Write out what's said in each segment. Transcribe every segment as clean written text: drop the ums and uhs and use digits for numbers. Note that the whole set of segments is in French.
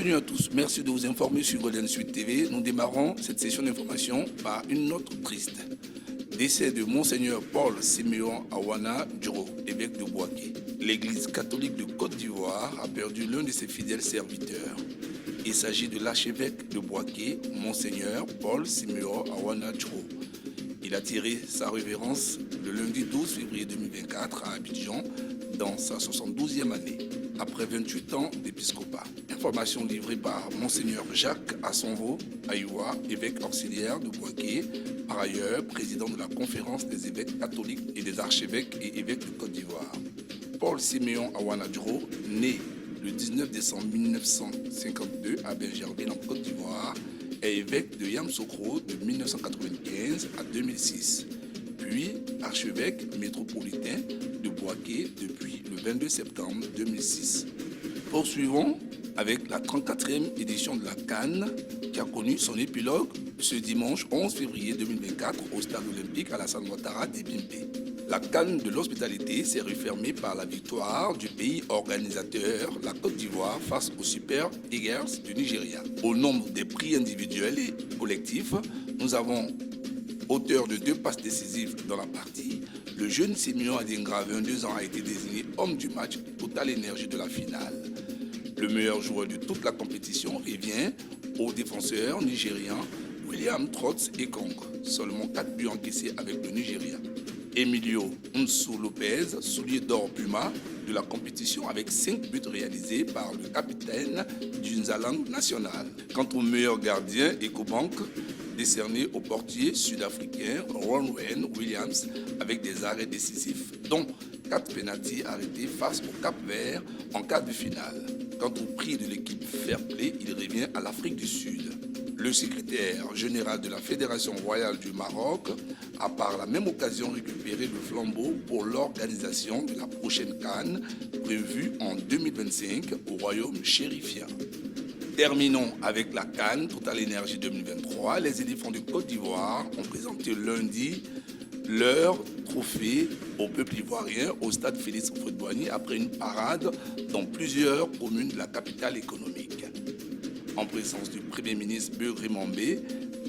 Bienvenue à tous. Merci de vous informer sur Golden Suite TV. Nous démarrons cette session d'information par une note triste. Décès de Monseigneur Paul Siméon Awana Djoro, évêque de Bouaké. L'Église catholique de Côte d'Ivoire a perdu l'un de ses fidèles serviteurs. Il s'agit de l'archevêque de Bouaké, Monseigneur Paul Siméon Awana Djoro. Il a tiré sa révérence le lundi 12 février 2024 à Abidjan, dans sa 72e année, après 28 ans d'épiscopat. Information livrée par Monseigneur Jacques Assonvo Aïwa, évêque auxiliaire de Bouaké, par ailleurs président de la conférence des évêques catholiques et des archevêques et évêques de Côte d'Ivoire. Paul Siméon Awana Djoro, né le 19 décembre 1952 à Benjerville en Côte d'Ivoire, est évêque de Yamoussoukro de 1995 à 2006, puis archevêque métropolitain de Bouaké depuis le 22 septembre 2006. Poursuivons avec la 34e édition de la Cannes qui a connu son épilogue ce dimanche 11 février 2024 au stade olympique Alassane Ouattara d'Ebimpe. La Cannes de l'hospitalité s'est refermée par la victoire du pays organisateur, la Côte d'Ivoire, face aux Super Eagles du Nigeria. Au nombre des prix individuels et collectifs, nous avons, auteur de 2 passes décisives dans la partie, le jeune Simeon Adingra, 22 ans, a été désigné homme du match Total Énergie de la finale. Le meilleur joueur de toute la compétition revient au défenseur nigérien William Trotz Ekong, seulement 4 buts encaissés avec le Nigeria. Emilio Nsou Lopez, soulier d'or Puma de la compétition avec 5 buts réalisés par le capitaine du Nzalang national. Quant au meilleur gardien, EcoBank, décerné au portier sud-africain Ronwen Williams avec des arrêts décisifs, dont 4 pénaltys arrêtés face au Cap-Vert en quart de finale. Quant au prix de l'équipe Fair Play, il revient à l'Afrique du Sud. Le secrétaire général de la Fédération royale du Maroc a par la même occasion récupéré le flambeau pour l'organisation de la prochaine CAN prévue en 2025 au royaume chérifien. Terminons avec la CAN Total Énergie 2023. Les éléphants de Côte d'Ivoire ont présenté lundi leur trophée au peuple ivoirien au stade Félix Houphouët-Boigny après une parade dans plusieurs communes de la capitale économique. En présence du Premier ministre Beugri Mambé,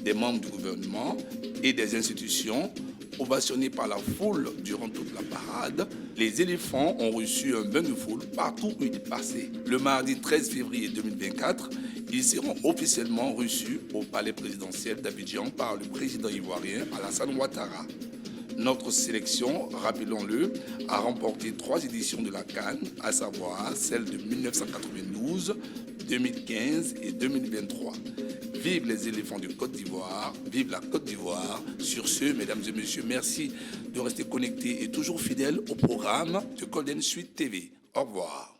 des membres du gouvernement et des institutions, ovationnés par la foule durant toute la parade, les éléphants ont reçu un bain de foule partout où ils passaient. Le mardi 13 février 2024, ils seront officiellement reçus au palais présidentiel d'Abidjan par le président ivoirien Alassane Ouattara. Notre sélection, rappelons-le, a remporté 3 éditions de la CAN, à savoir celles de 1992, 2015 et 2023. Vive les éléphants de Côte d'Ivoire, vive la Côte d'Ivoire. Sur ce, mesdames et messieurs, merci de rester connectés et toujours fidèles au programme de Golden Suite TV. Au revoir.